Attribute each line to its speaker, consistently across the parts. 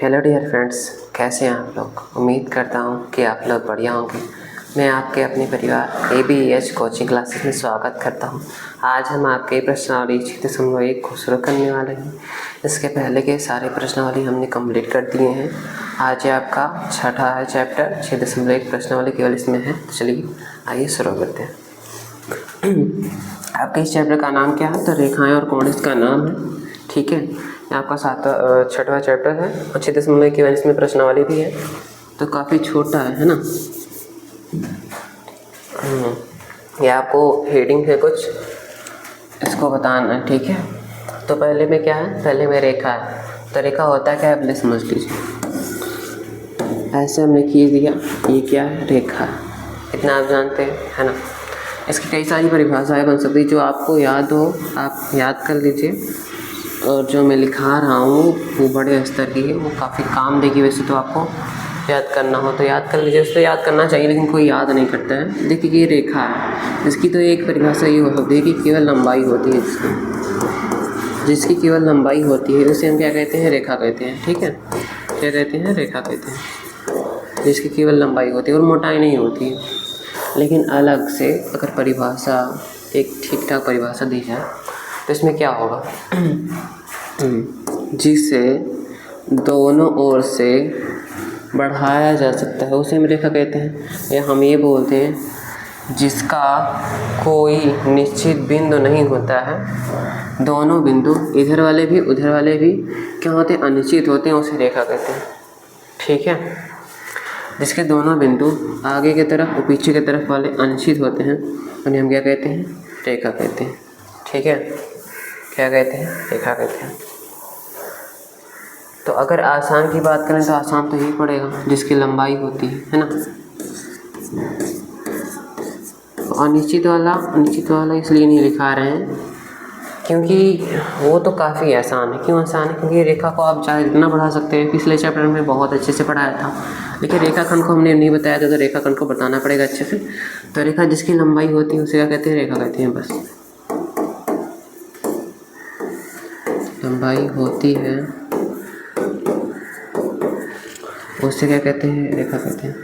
Speaker 1: Hello dear friends, कैसे हैं आप लोग। उम्मीद करता हूँ कि आप लोग बढ़िया होंगे। मैं आपके अपने परिवार ABEH कोचिंग क्लासेस में स्वागत करता हूँ। आज हम आपके प्रश्नावली 6.1 को शुरू करने वाले हैं। इसके पहले के सारे प्रश्नावली हमने कंप्लीट कर दिए हैं। आज ये आपका छठा है चैप्टर 6.1 प्रश्नावली केवल इसमें है। चलिए आइए शुरू करते हैं। आपके इस चैप्टर का नाम क्या है? तो रेखाएँ और कोण इसका नाम है। ठीक है, आपका छठवां चैप्टर है और 6.1 इसमें प्रश्नावली भी है, तो काफ़ी छोटा है ना। ये आपको हेडिंग है कुछ, इसको बताना है। ठीक है, तो पहले में क्या है? पहले में रेखा है। तो रेखा होता है क्या है, पहले समझ लीजिए। ऐसे हमने खींच दिया, ये क्या है? रेखा है। इतना आप जानते हैं, है ना। इसकी कई सारी परिभाषाएं बन सकती है, जो आपको याद हो आप याद कर लीजिए। और जो मैं लिखा रहा हूँ वो बड़े स्तर की है, वो काफ़ी काम देगी। वैसे तो आपको याद करना हो तो याद कर लीजिए, उसको याद करना चाहिए, लेकिन कोई याद नहीं करता है। देखिए ये रेखा है, इसकी तो एक परिभाषा ये हो सकती है कि केवल लंबाई होती है जिसकी केवल लंबाई होती है उसे हम क्या कहते हैं? रेखा कहते हैं। ठीक है, क्या कहते हैं? रेखा कहते हैं। जिसकी केवल लंबाई होती है और मोटाई नहीं होती है। लेकिन अलग से अगर परिभाषा, एक ठीक ठाक परिभाषा दी जाए तो इसमें क्या होगा? जिसे दोनों ओर से बढ़ाया जा सकता है उसे हम रेखा कहते हैं। या हम ये बोलते हैं जिसका कोई निश्चित बिंदु नहीं होता है, दोनों बिंदु इधर वाले भी उधर वाले भी क्या होते हैं? अनिश्चित होते हैं, उसे रेखा कहते हैं। ठीक है, जिसके दोनों बिंदु आगे की तरफ और पीछे की तरफ वाले अनिश्चित होते हैं उन्हें हम क्या कहते हैं? रेखा कहते हैं। ठीक है, क्या कहते हैं? रेखा कहते हैं। तो अगर आसान की बात करें तो आसान तो यही पड़ेगा जिसकी लंबाई होती है ना। तो अनिश्चित वाला इसलिए नहीं लिखा रहे हैं क्योंकि वो तो काफ़ी आसान है। क्यों आसान है? क्योंकि रेखा को आप चाहे जितना बढ़ा सकते हैं। पिछले चैप्टर में बहुत अच्छे से पढ़ाया था, लेकिन रेखाखंड को हमने नहीं बताया था, तो रेखाखंड को बताना पड़ेगा अच्छे से। तो रेखा जिसकी लंबाई होती है उसे क्या कहते हैं? रेखा कहते हैं। बस लंबाई होती है उससे क्या कहते हैं? रेखा कहते हैं।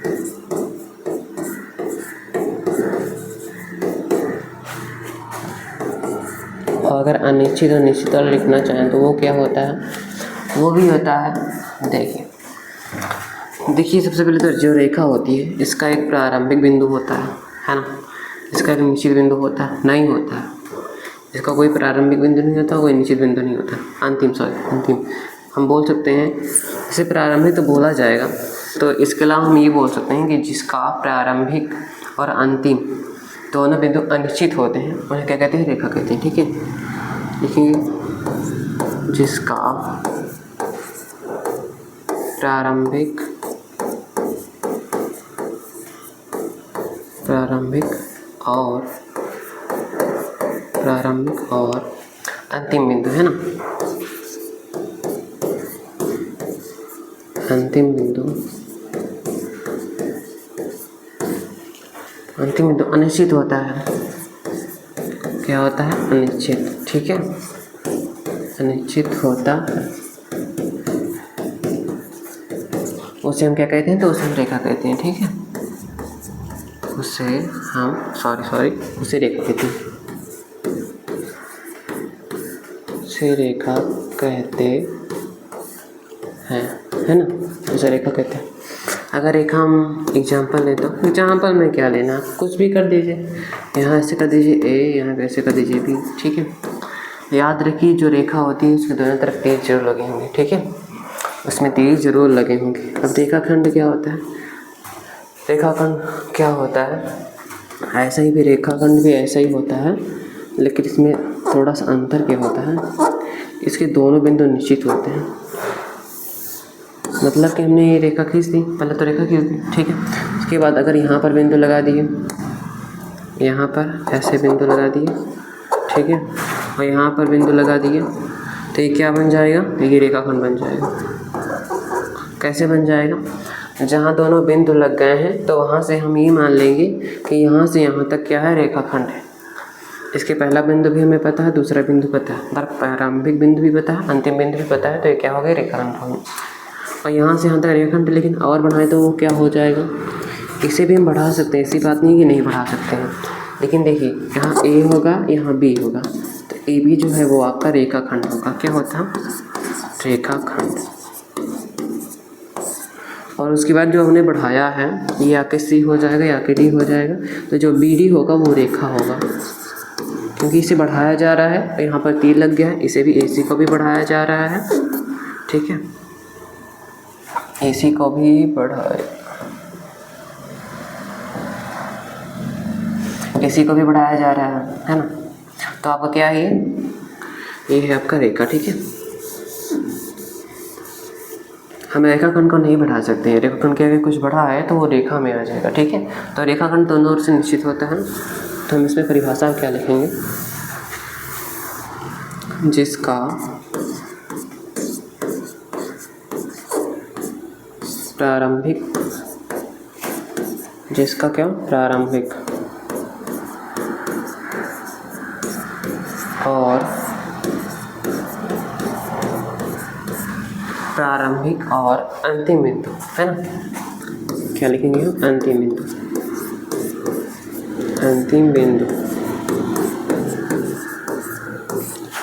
Speaker 1: और अगर अनिश्चित और निश्चित वाला लिखना चाहें तो वो क्या होता है? वो भी होता है, देखिए सबसे पहले तो जो रेखा होती है इसका एक प्रारंभिक बिंदु होता है ना। इसका एक निश्चित बिंदु होता है? नहीं होता है। इसका कोई प्रारंभिक बिंदु नहीं होता, कोई निश्चित बिंदु नहीं होता। अंतिम हम बोल सकते हैं। इसे प्रारंभिक तो बोला जाएगा, तो इसके अलावा हम ये बोल सकते हैं कि जिसका प्रारंभिक और अंतिम दोनों बिंदु अनिश्चित होते हैं उन्हें क्या कहते हैं? रेखा कहते हैं। ठीक है, देखिए जिसका प्रारंभिक और अंतिम बिंदु है ना। अंतिम बिंदु अनिश्चित होता है। क्या होता है? अनिश्चित। ठीक है, अनिश्चित होता है उसे हम क्या कहते हैं? तो उसे हम रेखा कहते हैं। ठीक है, उसे रेखा कहते हैं। उसे रेखा कहते हैं, है ना। उसे रेखा कहते हैं। अगर रेखा हम एग्जाम्पल लें तो एग्जाम्पल में क्या लेना, कुछ भी कर दीजिए। यहाँ ऐसे कर दीजिए A, यहाँ ऐसे कर दीजिए B। ठीक है, याद रखिए जो रेखा होती है उसके दोनों तरफ तीर जरूर लगे होंगे। ठीक है, उसमें तीर जरूर लगे होंगे। अब रेखाखंड क्या होता है? रेखाखंड क्या होता है? ऐसा ही भी रेखाखंड भी ऐसा ही होता है, लेकिन इसमें थोड़ा सा अंतर क्या होता है? इसके दोनों बिंदु निश्चित होते हैं। मतलब कि हमने ये रेखा खींच दी, पहले तो रेखा खींच दी। ठीक है, उसके बाद अगर यहाँ पर बिंदु लगा दिए, यहाँ पर ऐसे बिंदु लगा दिए, ठीक है, और यहाँ पर बिंदु लगा दिए, तो ये क्या बन जाएगा? ये रेखाखंड बन जाएगा। कैसे बन जाएगा? जहाँ दोनों बिंदु लग गए हैं तो वहाँ से हम ये मान लेंगे कि यहाँ से यहाँ तक क्या है? रेखाखंड है। इसके पहला बिंदु भी हमें पता है, दूसरा बिंदु पता है, पर प्रारंभिक बिंदु भी पता है, अंतिम बिंदु भी पता है, तो ये क्या हो गया? रेखाखंड हो गया। और यहाँ से यहाँ तक रेखाखंड, लेकिन और बढ़ाएं तो वो क्या हो जाएगा, इसे भी हम बढ़ा सकते हैं, ऐसी बात नहीं कि नहीं बढ़ा सकते हैं। लेकिन देखिए यहाँ ए होगा, यहाँ बी होगा, तो ए बी जो है वो आपका रेखाखंड होगा। क्या होता है, रेखाखंड। और उसके बाद जो हमने बढ़ाया है ये या के सी हो जाएगा या के डी हो जाएगा, तो जो बी डी होगा वो रेखा होगा, क्योंकि इसे बढ़ाया जा रहा है। यहाँ पर तीर लग गया है, इसे भी ए सी को भी बढ़ाया जा रहा है, ठीक है, ए सी को भी बढ़ाया, इसी को भी बढ़ाया जा रहा है ना। तो आपका क्या है, ये है आपका रेखा, ठीक है। हम रेखाखंड को नहीं बढ़ा सकते हैं, रेखाखंड के अगर कुछ बढ़ा है तो वो रेखा में आ जाएगा, ठीक है। तो रेखाखंड दोनों ओर से निश्चित होता है। तो हम इसमें परिभाषा क्या लिखेंगे, जिसका प्रारंभिक, जिसका क्या प्रारंभिक और अंतिम बिंदु है ना, क्या लिखेंगे हम, अंतिम बिंदु, अंतिम बिंदु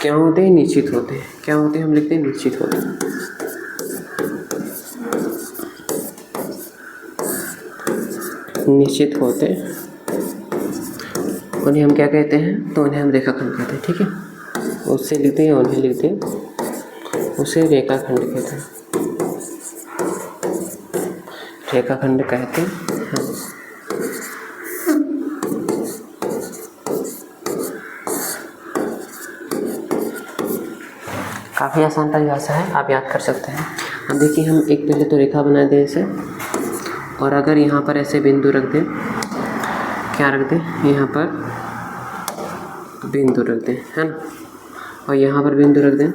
Speaker 1: क्या होते हैं, निश्चित होते हैं। क्या होते हैं, हम लिखते हैं निश्चित होते हैं। निश्चित होते हैं, उन्हें हम क्या कहते हैं, तो उन्हें हम रेखाखंड कहते हैं, ठीक है। उससे लिखते हैं, उन्हें लिखते हैं, उसे रेखाखंड कहते हैं, रेखाखंड कहते हैं। काफ़ी आसान परिभाषा है, आप याद कर सकते हैं। अब देखिए हम एक पहले तो रेखा बना दें इसे, और अगर यहाँ पर ऐसे बिंदु रख दें, क्या रख दें, यहाँ पर बिंदु रख दें, है ना, और यहाँ पर बिंदु रख दें,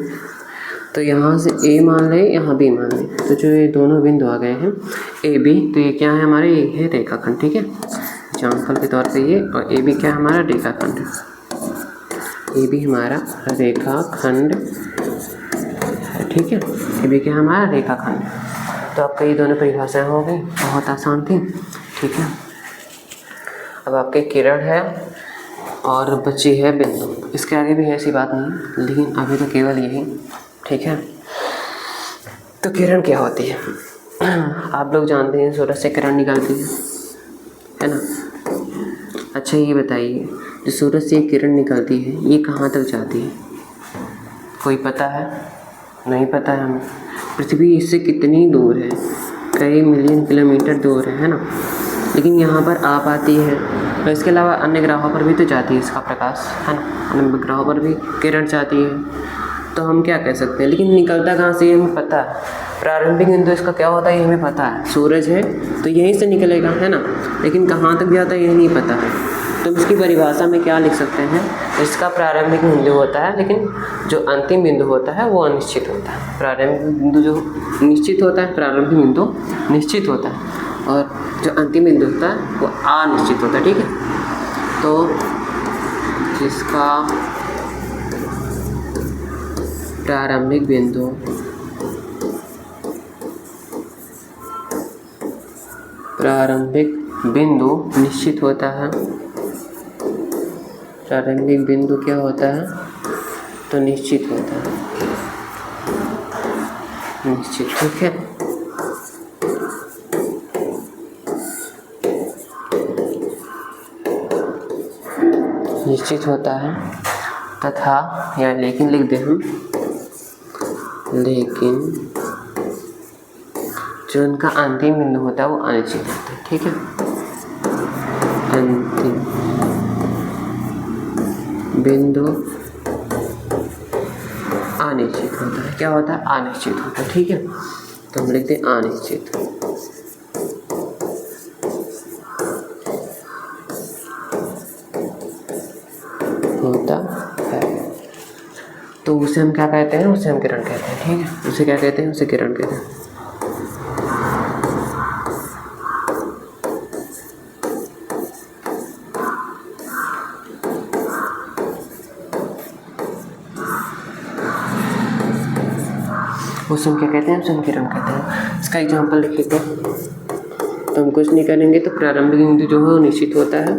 Speaker 1: तो यहाँ से ए मान लें, यहाँ बी मान लें, तो जो ये दोनों बिंदु आ गए हैं ए बी, तो ये क्या है हमारे, ये है रेखाखंड, ठीक है। एग्जाम्पल के तौर पे ये, और ए बी क्या है हमारा, रेखाखंड, ए बी हमारा रेखाखंड, ठीक है, ये भी क्या है हमारा रेखाखंड। तो आपका ये दोनों परिभाषाएं हो गई, बहुत आसान थी, ठीक है। अब आपके किरण है और बची है बिंदु, इसके आगे भी ऐसी बात नहीं, लेकिन अभी तो केवल यही, ठीक है। तो किरण क्या होती है, आप लोग जानते हैं सूरज से किरण निकलती है ना। अच्छा ये बताइए, जो सूरज से किरण निकलती है ये कहाँ तक जाती है, कोई पता है, नहीं पता है हमें। पृथ्वी इससे कितनी दूर है, कई मिलियन किलोमीटर दूर है ना, लेकिन यहाँ पर आ पाती है। और इसके अलावा अन्य ग्रहों पर भी तो जाती है इसका प्रकाश, है ना, अन्य ग्रहों पर भी किरण जाती है। तो हम क्या कह सकते हैं, लेकिन निकलता कहाँ से ये हमें पता है, प्रारंभिक बिंदु इसका क्या होता है ये हमें पता है, सूरज है तो यहीं से निकलेगा, है ना, लेकिन कहाँ तक जाता है ये नहीं पता है। तो इसकी परिभाषा में क्या लिख सकते हैं, इसका प्रारंभिक बिंदु होता है, लेकिन जो अंतिम बिंदु होता है वो अनिश्चित होता है। प्रारंभिक बिंदु जो निश्चित होता है, प्रारंभिक बिंदु निश्चित होता है, और जो अंतिम बिंदु होता है वो अनिश्चित होता है, ठीक है। तो जिसका प्रारंभिक बिंदु निश्चित होता है, प्रारंभिक बिंदु क्या होता है, तो निश्चित होता है, निश्चित, ठीक है। निश्चित होता है तथा, या लेकिन लिख दे हम, लेकिन जो उनका अंतिम बिंदु होता है वो अनिश्चित होता है, ठीक है। अंतिम बिंदु अनिश्चित होता है, क्या होता है, अनिश्चित होता है, ठीक है। तो हम लिखते हैं अनिश्चित होता है। तो उसे हम क्या कहते हैं, उसे हम किरण कहते हैं, ठीक है। उसे क्या कहते हैं, उसे किरण कहते हैं। उसे हम क्या कहते हैं, संकिरण कहते हैं। इसका एग्जाम्पल लिखिए तो हम कुछ नहीं करेंगे, तो प्रारंभिक बिंदु जो है वो निश्चित होता है,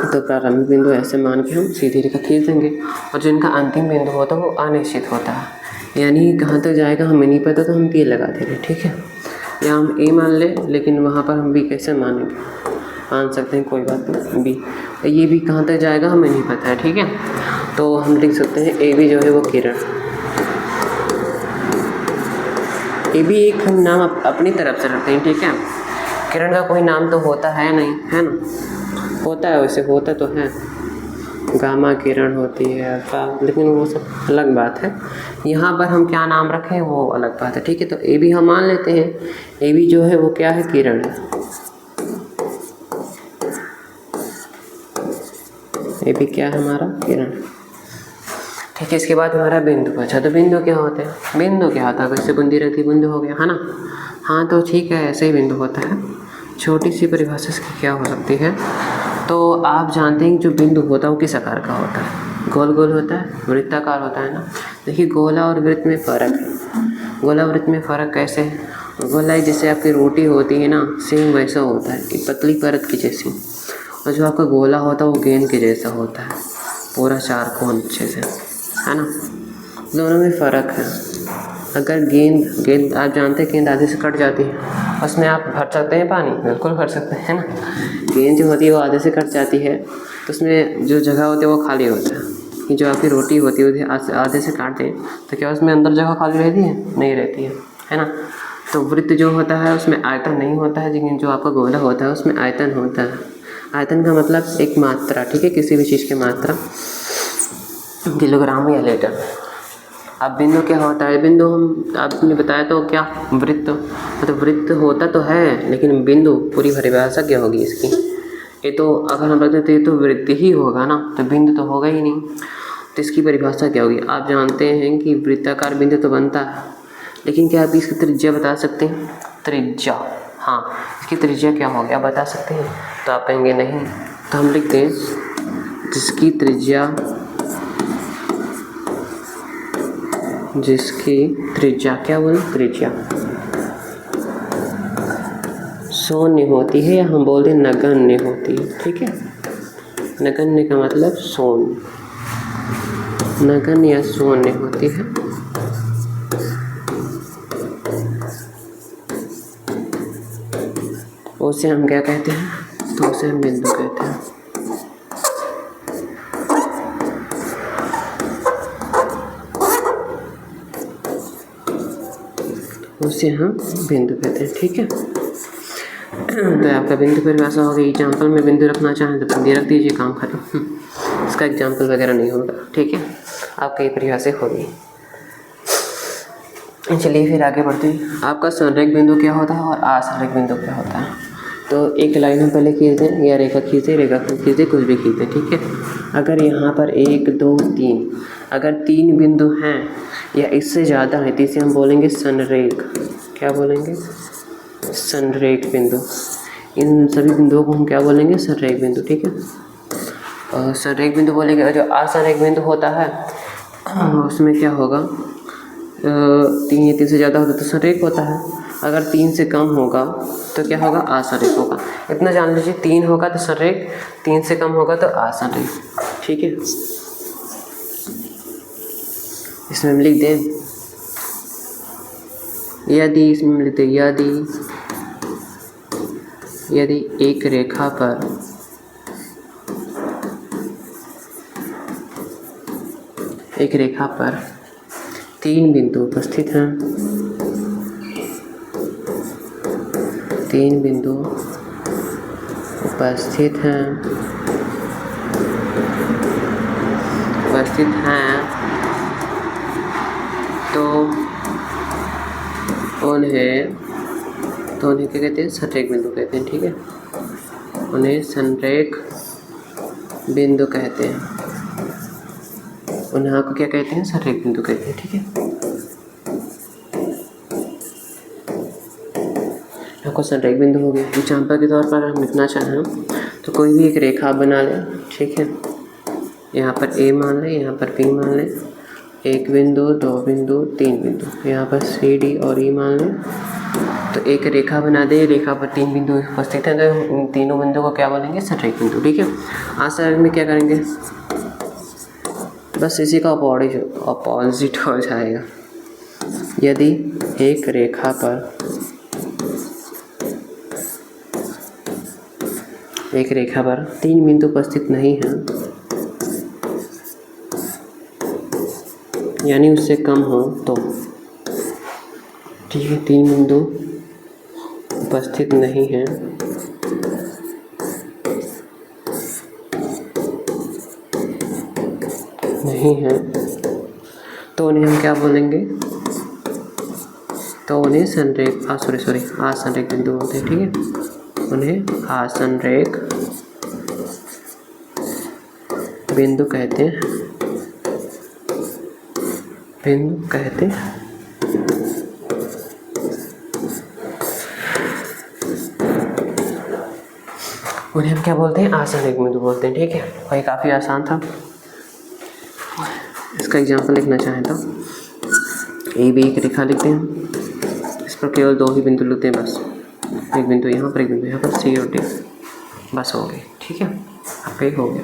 Speaker 1: तो प्रारंभिक बिंदु ऐसे मान के हम सीधी रेखा खींच देंगे, और जो इनका अंतिम बिंदु होता है वो अनिश्चित होता है, यानी कहाँ तक जाएगा हमें नहीं पता, तो हम ये लगा देंगे, ठीक है। या हम ए मान ले, लेकिन वहाँ पर हम बी कैसे मानेंगे, मान सकते हैं कोई बात नहीं, बी, ये भी कहाँ तक जाएगा हमें नहीं पता है, ठीक है। तो हम लिख सकते हैं ए बी जो है वो किरण, ए भी एक हम नाम अपनी तरफ से रखते हैं, ठीक है। किरण का कोई नाम तो होता है नहीं, है ना, होता है वैसे, होता तो है, गामा किरण होती है, अल्फा, लेकिन वो सब अलग बात है। यहाँ पर हम क्या नाम रखें वो अलग बात है, ठीक है। तो ए भी हम मान लेते हैं, ए भी जो है वो क्या है, किरण है, ए भी क्या है हमारा, किरण, ठीक है। इसके बाद हमारा बिंदु बचा, तो बिंदु क्या होते हैं, बिंदु क्या होता है, वैसे बुंदी रहती बिंदु हो गया, है ना। हाँ तो ठीक है, ऐसे ही बिंदु होता है। छोटी सी परिभाषा इसकी क्या हो सकती है, तो आप जानते हैं कि जो बिंदु होता है वो किस आकार का होता है, गोल गोल होता है, वृत्ताकार होता है ना। देखिए गोला और वृत्त में फ़र्क है, गोला वृत्त में फ़र्क कैसे है, गोला जैसे आपकी रोटी होती है ना, सेम वैसा होता है कि पतली परत की जैसी, और जो आपका गोला होता है वो गेंद के जैसा होता है, पूरा चारकोन अच्छे से, है ना। दोनों में फ़र्क है। अगर गेंद आप जानते हैं गेंद आधे से कट जाती है, उसमें आप भर सकते हैं पानी, बिल्कुल भर सकते हैं ना। गेंद जो होती है वो आधे से कट जाती है, तो उसमें जो जगह होती है वो खाली होता है, कि जो आपकी रोटी होती है आधे से काटते हैं तो क्या उसमें अंदर जगह खाली रहती है, नहीं रहती है ना। तो वृत्त जो होता है उसमें आयतन नहीं होता है, लेकिन जो आपका गोला होता है उसमें आयतन होता है। आयतन का मतलब एक मात्रा, ठीक है, किसी भी चीज़ की मात्रा, किलोग्राम या लीटर। अब बिंदु क्या होता है, बिंदु हम आपने बताया तो क्या, वृत्त, तो वृत्त होता तो है, लेकिन बिंदु पूरी परिभाषा क्या होगी इसकी, ये तो अगर हम रखते तो ये तो वृत्त ही होगा ना, तो बिंदु तो होगा ही नहीं, तो इसकी परिभाषा क्या होगी। आप जानते हैं कि वृत्ताकार बिंदु तो बनता है, लेकिन क्या आप इसकी त्रिज्या बता सकते हैं, त्रिज्या, हाँ इसकी त्रिज्या क्या होगी आप बता सकते हैं, तो आप कहेंगे नहीं, तो हम लिखते हैं जिसकी त्रिज्या क्या बोले, त्रिज्या शून्य होती है, या हम बोलते हैं नगण्य होती है, ठीक है। नगण्य का मतलब शून्य, नगण्य या शून्य होती है। उसे हम क्या कहते हैं, तो उसे हम बिंदु कहते हैं। उसे हम बिंदु कहते हैं, ठीक है। तो आपका बिंदु परिभाषा हो गई। एग्जाम्पल में बिंदु रखना चाहें तो बिंदु रख दीजिए, काम खत्म। इसका एग्जाम्पल वगैरह नहीं होगा, ठीक है, आपका ये परिभाषा होगी। चलिए फिर आगे बढ़ते हैं। आपका संरेख बिंदु क्या होता है और असंरेख बिंदु क्या होता है। तो एक लाइन हम पहले खींच दें, या रेखा खींचे, रेखा खींच दें, कुछ भी खींचे, ठीक है। अगर यहाँ पर 1 2 3, अगर 3 बिंदु हैं या इससे ज़्यादा है तो इसे हम बोलेंगे संरेख। क्या बोलेंगे, संरेख बिंदु। इन सभी बिंदुओं को हम क्या बोलेंगे, संरेख बिंदु, ठीक है। और संरेख बिंदु बोलेंगे। और जो असंरेख बिंदु होता है उसमें क्या होगा, 3 या 3 से ज़्यादा होगा तो संरेख होता है, अगर 3 से कम होगा तो क्या होगा, असंरेख होगा। इतना जान लीजिए, 3 होगा तो संरेख, 3 से कम होगा तो असंरेख, ठीक है। इसमें हम लिख दें यदि, इसमें लिखते यदि एक रेखा पर तीन बिंदु उपस्थित हैं, 3 बिंदु उपस्थित हैं तो उन्हें क्या कहते हैं, संरेख बिंदु कहते हैं, ठीक है। उन्हें संरेख बिंदु कहते हैं, उन्हें आपको क्या कहते हैं, संरेख बिंदु कहते हैं, ठीक है। आपको संरेख बिंदु हो गया। एग्जाम्पल के तौर पर हम लिखना चाहें तो कोई भी एक रेखा बना लें, ठीक है। यहाँ पर ए मान लें, यहाँ पर बी मान लें, एक बिंदु, दो बिंदु, तीन बिंदु, यहाँ पर सी डी और ई मान लें। तो एक रेखा बना दे, रेखा पर तीन बिंदु उपस्थित हैं, तो इन तीनों बिंदु को क्या बोलेंगे? संरेख बिंदु। ठीक है, आंसर में क्या करेंगे? बस इसी का अपोजिट हो जाएगा। यदि एक रेखा पर तीन बिंदु उपस्थित नहीं हैं, यानी उससे कम हो तो, ठीक है, तीन बिंदु उपस्थित नहीं हैं तो उन्हें हम क्या बोलेंगे? तो उन्हें असंरेख बिंदु बोलते हैं। ठीक है, उन्हें असंरेख बिंदु कहते हैं। उन्हें हम क्या बोलते हैं? असंरेख बिंदु बोलते हैं। ठीक है, और ये काफ़ी आसान था। इसका एग्जाम्पल लिखना चाहें तो ए बी एक रेखा लिखते हैं, इस पर केवल दो ही बिंदु लिखते हैं बस, एक बिंदु यहाँ पर, एक बिंदु यहाँ पर, सी और डी, बस हो गए। ठीक है, आपका हो गया।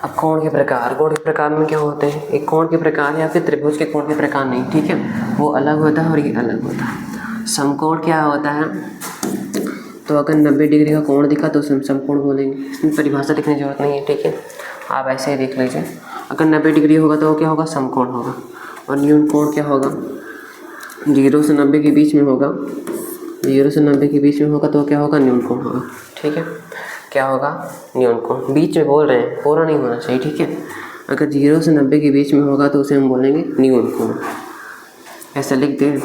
Speaker 1: अब कोण के प्रकार में क्या होते हैं? एक कोण के प्रकार या फिर त्रिभुज के कोण के प्रकार नहीं, ठीक है, वो अलग होता है और ये अलग होता है। समकोण क्या होता है? तो अगर 90 डिग्री का कोण दिखा तो उसे हम समकोण बोलेंगे, इसमें परिभाषा लिखने की जरूरत नहीं है। ठीक है, आप ऐसे ही देख लीजिए। अगर 90 डिग्री होगा तो वो क्या होगा? समकोण होगा। और न्यून कोण क्या होगा? 0 से 90 के बीच में होगा। 0 से 90 के बीच में होगा तो क्या होगा? न्यून कोण होगा। ठीक है, क्या होगा? न्यून कोण। बीच में बोल रहे हैं, पूरा नहीं होना चाहिए। ठीक है, अगर 0 से 90 के बीच में होगा तो उसे हम बोलेंगे न्यून कोण। ऐसा लिख दें,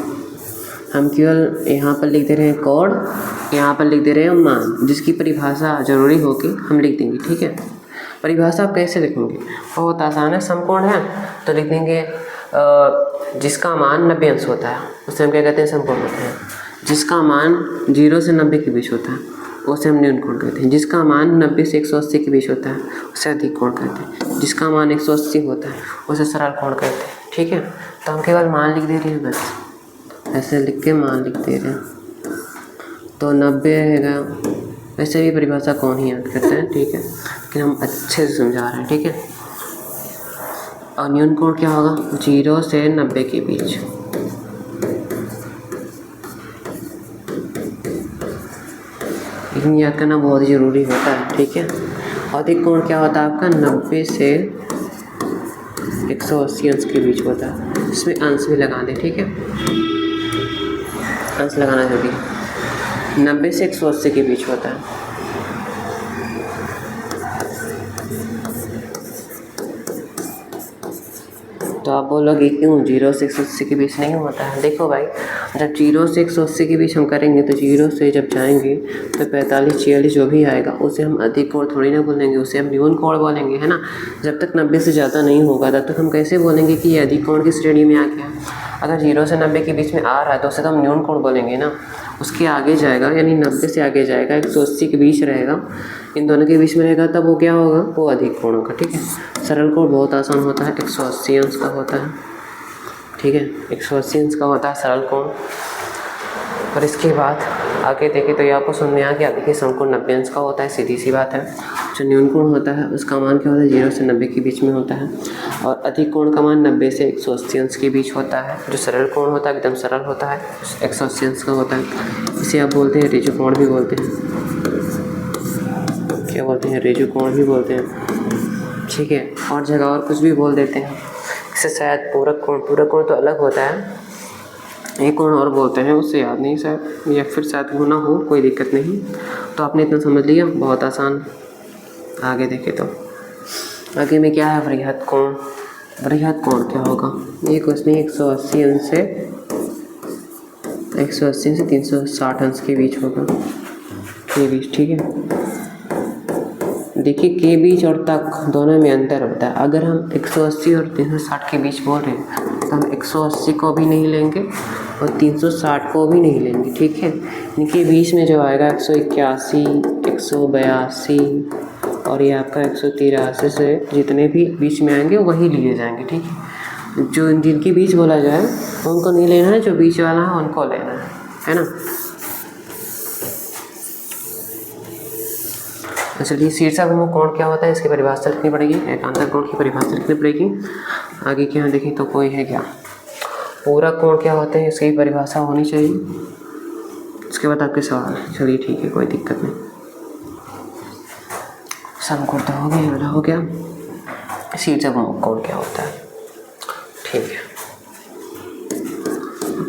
Speaker 1: हम केवल यहाँ पर लिख दे रहे हैं कोण, यहाँ पर लिख दे रहे हैं मान, जिसकी परिभाषा जरूरी होगी हम लिख देंगे। ठीक है, परिभाषा आप कैसे लिखेंगे? बहुत आसान है। समकोण है तो लिख देंगे जिसका मान 90 अंश होता है उसे हम क्या कहते हैं? समकोण कहते हैं। जिसका मान 0 से 90 के बीच होता है उसे हम न्यून कोण कहते हैं। जिसका मान 90 से 180 के बीच होता है उसे अधिक कोण कहते हैं। जिसका मान 180 होता है उसे सरल कोण कहते हैं। ठीक है, तो हम केवल मान लिख दे रहे हैं, बस ऐसे लिख के मान लिख दे रहे हैं। तो 90 रहेगा, वैसे भी परिभाषा कौन ही याद करते हैं। ठीक है, लेकिन हम अच्छे से समझा रहे हैं। ठीक है, और न्यून कोण क्या होगा? 0 से 90 के बीच। लेकिन याद करना बहुत ज़रूरी होता है। ठीक है, अधिक कोण क्या होता है आपका? 90 से 180 अंश के बीच होता है। इसमें अंश भी लगा दें। ठीक है, अंश लगाना जरूरी है। 90 से 180 के बीच होता है। तो आप बोलोगे क्यों 0 से 180 के बीच नहीं होता है? देखो भाई, जब 0 से 180 के बीच हम करेंगे तो 0 से जब जाएंगे तो 45, 46 जो भी आएगा उसे हम अधिक कोण थोड़ी ना बोलेंगे, उसे हम न्यून कोण बोलेंगे, है ना। जब तक 90 से ज़्यादा नहीं होगा तब तक हम कैसे बोलेंगे कि ये अधिक कोण की श्रेणी में आ गया? अगर 0 से 90 के बीच में आ रहा है तो उसे तो हम न्यून कोण बोलेंगे ना। उसके आगे जाएगा, यानी 90 से आगे जाएगा, 180 के बीच रहेगा, इन दोनों के बीच में रहेगा, तब वो क्या होगा? वो अधिक कोण होगा। ठीक है, सरल कोण बहुत आसान होता है, 180 अंश का होता है। ठीक है, 180 अंश का होता है सरल कोण। और इसके बाद आगे देखें तो ये आपको समझ में आ गया। देखिए, समकोण 90 अंश का होता है, सीधी सी बात है। जो न्यून कोण होता है उसका मान क्या होता है? 0 से 90 के बीच में होता है। और अधिक कोण का मान 90 से 180 अंश के बीच होता है। जो सरल कोण होता है एकदम सरल होता है, 180 अंश का होता है। इसे आप बोलते हैं रेजु कोण भी बोलते हैं। क्या बोलते हैं? रेजु कोण भी बोलते हैं। ठीक है, और जगह और कुछ भी बोल देते हैं। इससे शायद पूरक कोण तो अलग होता है, एक कोण और बोलते हैं, उससे याद नहीं शायद, या फिर शायद होना हो, कोई दिक्कत नहीं। तो आपने इतना समझ लिया, बहुत आसान। आगे देखें तो आगे में क्या है? वृहद कोण। वृहद कोण क्या होगा? ये कुछ नहीं, 180 अंश से 360 अंश के बीच होगा, के बीच। ठीक है, देखिए के बीच और तक दोनों में अंतर होता है। अगर हम 180 और 360 के बीच बोल रहे हैं तो हम 180 को भी नहीं लेंगे और 360 को भी नहीं लेंगे। ठीक है, इनके बीच में जो आएगा 181, 182, और ये आपका 183 से जितने भी बीच में आएंगे वही लिए जाएंगे, ठीक है। जो जिनकी बीच बोला जाए उनको नहीं लेना है, जो बीच वाला है उनको लेना है ना। चलिए शीर्षक अभिमुख कोण क्या होता है इसकी परिभाषा लिखनी पड़ेगी, एकांतर कोण की परिभाषा लिखनी पड़ेगी। आगे क्या देखें तो कोई है क्या, पूरा कोण क्या होते हैं इसकी परिभाषा होनी चाहिए। इसके बाद आपके सवाल, चलिए ठीक है कोई दिक्कत नहीं। समकोण तो हो गया, ये वाला हो गया। शीर्षक अभिमुख कोण क्या होता है, ठीक है।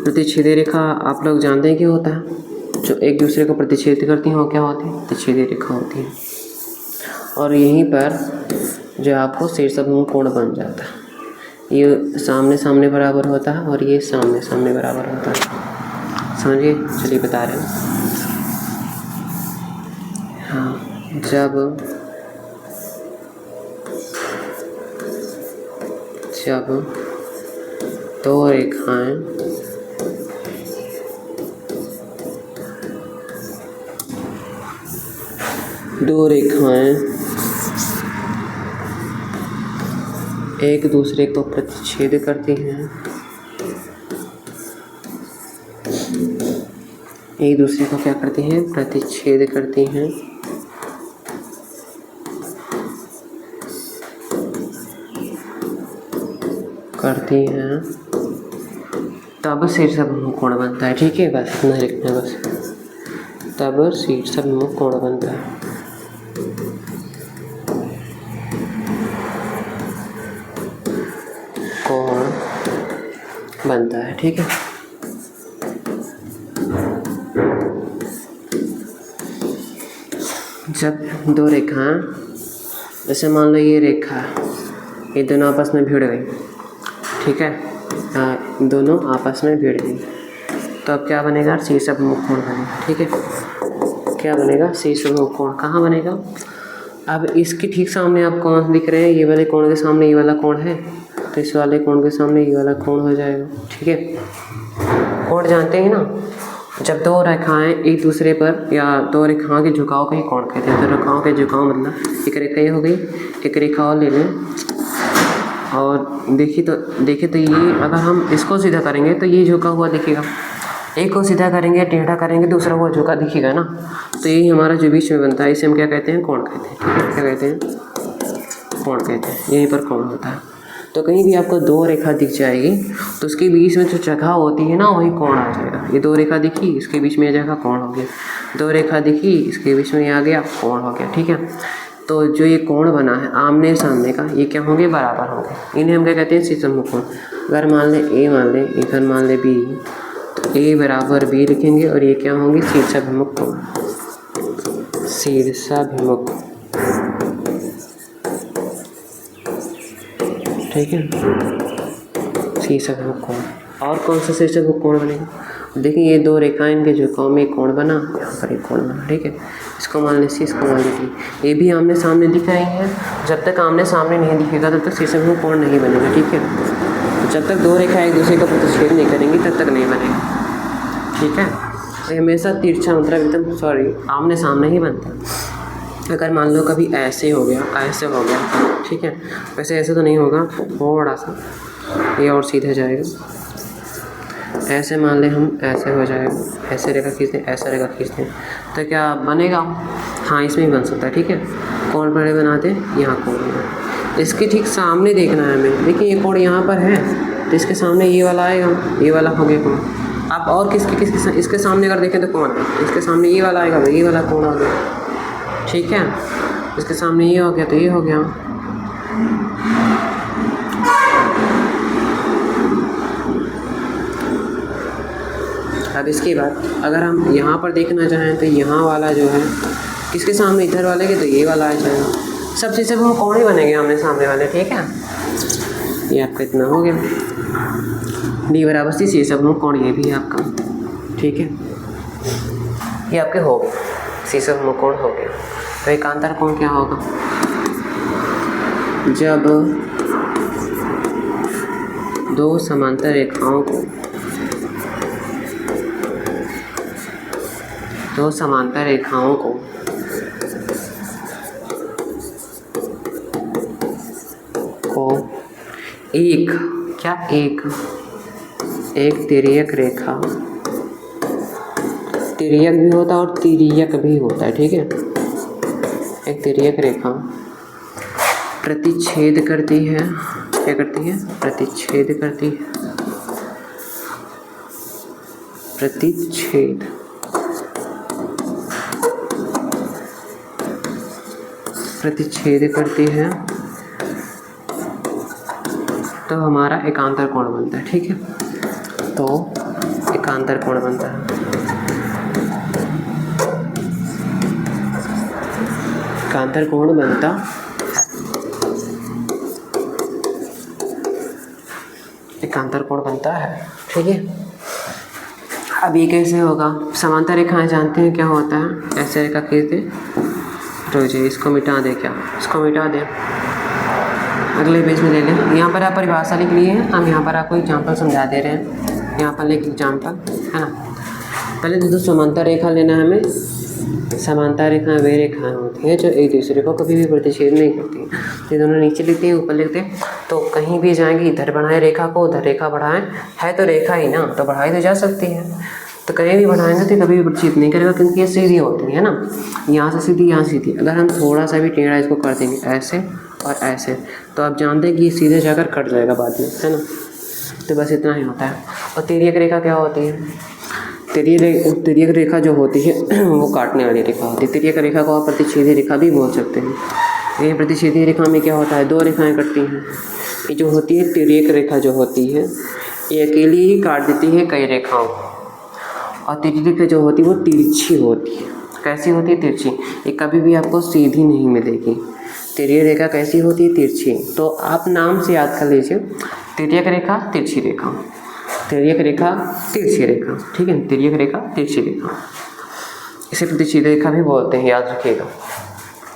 Speaker 1: प्रतिच्छेदी रेखा आप लोग जानते हैं क्या होता है, जो एक दूसरे को प्रतिच्छेद करती हैं वो क्या होती है, प्रतिच्छेदी रेखा होती है। और यहीं पर जो आपको शीर्षक अभिमुख कोण बन जाता है, ये सामने सामने बराबर होता है और ये सामने सामने बराबर होता है, समझिए। चलिए बता रहे हैं, हाँ जब दो रेखाएं एक दूसरे को प्रतिच्छेद करती हैं, एक दूसरे को क्या करती हैं, प्रतिच्छेद करती हैं, तब शीर्षक अभिमुख कोण बनता है, ठीक है। बस इतना लिखना है बस, तब शीर्षक अभिमुख कोण बनता है। बनता है, ठीक है। जब दो रेखा, जैसे मान लो ये रेखा, ये दोनों आपस में भिड़ गई, ठीक है, दोनों आपस में भिड़ गई, तो अब क्या बनेगा, शीर्षक अभिमुख कोण बनेगा, ठीक है। क्या बनेगा, शीर्षक अभिमुख कोण कहाँ बनेगा। अब इसके ठीक सामने आप कौन दिख रहे हैं, ये वाले कोण के सामने ये वाला कोण है, तो इस वाले कोण के सामने ये वाला कोण हो जाएगा, ठीक है। कोण जानते हैं ना, जब दो रेखाएं एक दूसरे पर या दो रेखाओं के झुकाव को ही कोण कहते हैं। दो रेखाओं के झुकाव मतलब एक रेखा ये हो गई, एक रेखा और ले लें, और देखिए तो ये अगर हम इसको सीधा करेंगे तो ये झुका हुआ दिखेगा, एक को सीधा करेंगे टेढ़ा करेंगे दूसरा हुआ झुका दिखेगा ना, तो यही हमारा जो बीच में बनता है इसे हम क्या कहते हैं, कोण कहते हैं, ठीक है। क्या कहते हैं, कोण कहते हैं, यहीं पर कोण होता है। तो कहीं भी आपको दो रेखा दिख जाएगी तो उसके बीच में जो जगह होती है ना वही कोण आ जाएगा। ये दो रेखा दिखी, इसके बीच में जगह कोण हो गया, दो रेखा दिखी, इसके बीच में आ गया कोण हो गया, ठीक है। तो जो ये कोण बना है आमने सामने का, ये क्या होंगे, बराबर होंगे। इन्हें हम क्या कहते हैं, शीर्षक अभिमुख कोण। अगर मान लें ए, मान लें इधर मान लें बी, तो ए बराबर बी लिखेंगे और ये क्या होंगे, शीर्षक अभिमुख कोण, शीर्षक अभिमुख, ठीक है, शीर्षक अभिमुख कोण। और कौन सा शीर्षक अभिमुख कोण बनेगा, देखिए ये दो रेखाएं इनके झुकाव में एक कोण बना, यहाँ पर एक कोण बना, ठीक है। इसको मान लें सी, इसको मान लीजिए, ये भी आमने सामने दिख रही हैं। जब तक आमने सामने नहीं दिखेगा तब तक शीर्षक अभिमुख कोण नहीं बनेगा, ठीक है। जब तक दो रेखाएं एक दूसरे का प्रतिच्छेद नहीं करेंगी तब तक नहीं बनेगा, ठीक है। तो हमेशा तिरछा मतलब एकदम आमने सामने ही बनता है। अगर मान लो कभी ऐसे हो गया, ऐसे हो गया, ठीक है, वैसे ऐसे तो नहीं होगा, थोड़ा सा ये और सीधा जाएगा, ऐसे मान लें हम, ऐसे हो जाएगा, ऐसे रेखा खींचते हैं, ऐसा रेखा खींचते हैं, तो क्या बनेगा, हाँ इसमें ही बन सकता है, ठीक है। कोण बड़े बनाते हैं, यहाँ कोण बना, इसके ठीक सामने देखना है हमें। देखिए ये कोण यहाँ पर है तो इसके सामने ये वाला आएगा, ये वाला हो गया कोण। आप और किसके इसके सामने अगर देखें तो कौन है, इसके सामने ये वाला आएगा, ये वाला कोण आ गया, ठीक है। इसके सामने ये हो गया तो ये हो गया, अब इसके बाद अगर हम यहाँ पर देखना चाहें तो यहाँ वाला जो है किसके सामने, इधर वाले के, तो ये वाला आ जाएगा। सब चीज़ें वो कोण ही बनेंगे आमने सामने वाले, ठीक है। ये आपका इतना हो गया, डी बराबर सी, शीर्षक अभिमुख कोण ये भी है आपका, ठीक है। ये आपके हो गए, शीर्षक अभिमुख कोण हो गया। तो एकांतर कोण क्या होगा, जब दो समांतर रेखाओं को देखो एक क्या एक तिर्यक रेखा, तिर्यक भी होता है और तिर्यक भी होता है, ठीक है। एक तिर्यक रेखा प्रतिच्छेद करती है, क्या करती है? प्रतिच्छेद करती है, प्रतिच्छेद करती है तो हमारा एकांतर कोण बनता है, ठीक है। तो एकांतर कोण बनता है, एकांतर कोण बनता एकांतर कोण बनता है, ठीक है। अब ये कैसे होगा? समांतर रेखाएं जानते हैं क्या होता है? ऐसे रेखा खींचते, तो जी इसको मिटा दे, क्या इसको मिटा दे, अगले पेज में ले लें। यहाँ पर आप परिभाषा लिख लिए हैं, हम यहाँ पर आपको एग्जाम्पल समझा दे रहे हैं। यहाँ पर लिख एग्जाम्पल, है ना। पहले तो समांतर रेखा लेना है हमें। समांतर रेखाएं वे रेखाएं होती हैं जो एक दूसरे को कभी भी प्रतिच्छेद नहीं करती। तो दोनों नीचे लिखते हैं, ऊपर लिखते हैं, तो कहीं भी जाएंगे, इधर बढ़ाएं रेखा को, उधर रेखा बढ़ाएं, है तो रेखा ही ना, तो बढ़ाई तो जा सकती है। तो कहीं भी बढ़ाएंगे तो कभी भी प्रतिच्छेद नहीं करेगा, क्योंकि ये सीधी होती है ना, यहाँ से सीधी, यहाँ सीधी। अगर हम थोड़ा सा भी टेढ़ा इसको कर देंगे ऐसे और ऐसे, तो आप जानते हैं कि ये सीधे जाकर कट जाएगा बाद में, है ना। तो बस इतना ही होता है। और तिर्यक रेखा क्या होती है? तिर्यक रेखा जो होती है वो काटने वाली रेखा होती है। तिर्यक रेखा को आप प्रतिच्छेदी रेखा भी बोल सकते हैं। ये प्रतिच्छेदी रेखा में क्या होता है? दो रेखाएं कटती हैं। ये जो होती है तिर्यक रेखा जो होती है, ये अकेली ही काट देती है कई रेखाओं को। और तिर्यक रेखा जो होती है वो तिरछी होती है। कैसी होती है? तिरछी। ये कभी भी आपको सीधी नहीं मिलेगी। तिर्यक रेखा कैसी होती है? तिरछी। तो आप नाम से याद कर लीजिए, तिर्यक रेखा, तिरछी रेखा, तिर्यक रेखा, तिरछी रेखा, ठीक है। तिर्यक रेखा, तिरछी रेखा, इसे प्रतिच्छेद रेखा भी बोलते हैं, याद रखिएगा।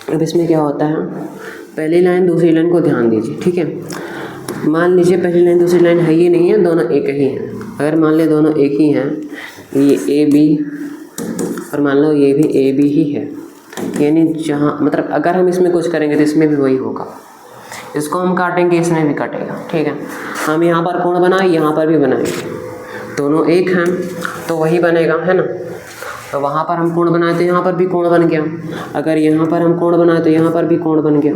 Speaker 1: अब इसमें क्या होता है? पहली लाइन दूसरी लाइन को ध्यान दीजिए, ठीक है। मान लीजिए पहली लाइन दूसरी लाइन है ही नहीं है, दोनों एक ही हैं। अगर मान ले दोनों एक ही हैं, ये ए बी, और मान लो ये भी ए बी ही है, यानी जहाँ मतलब अगर हम इसमें कुछ करेंगे तो इसमें भी वही होगा। इसको हम काटेंगे, इसमें भी कटेगा, ठीक है। हम यहाँ पर कोण बनाए, यहाँ पर भी बनाएंगे, दोनों एक हैं तो वही बनेगा, है ना। तो वहाँ पर हम कोण बनाए तो यहाँ पर भी कोण बन गया। अगर यहाँ पर हम कोण बनाए तो यहाँ पर भी कोण बन गया,